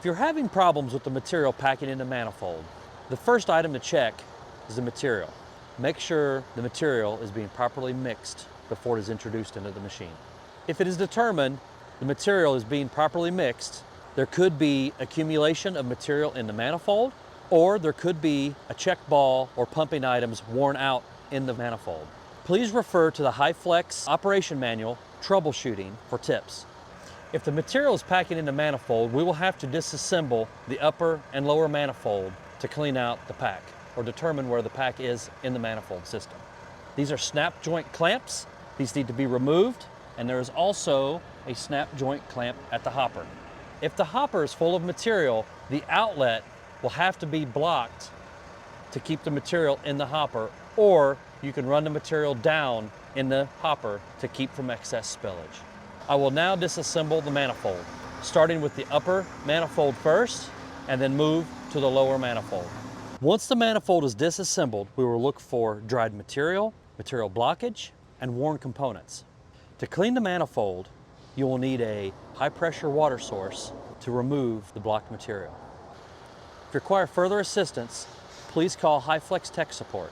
If you're having problems with the material packing in the manifold, the first item to check is the material. Make sure the material is being properly mixed before it is introduced into the machine. If it is determined the material is being properly mixed, there could be accumulation of material in the manifold, or there could be a check ball or pumping items worn out in the manifold. Please refer to the HyFlex operation manual, Troubleshooting, for tips. If the material is packing in the manifold, we will have to disassemble the upper and lower manifold to clean out the pack or determine where the pack is in the manifold system. These are snap joint clamps. These need to be removed, and there is also a snap joint clamp at the hopper. If the hopper is full of material, the outlet will have to be blocked to keep the material in the hopper, or you can run the material down in the hopper to keep from excess spillage. I will now disassemble the manifold, starting with the upper manifold first, and then move to the lower manifold. Once the manifold is disassembled, we will look for dried material, material blockage, and worn components. To clean the manifold, you will need a high-pressure water source to remove the blocked material. If you require further assistance, please call HyFlex Tech Support.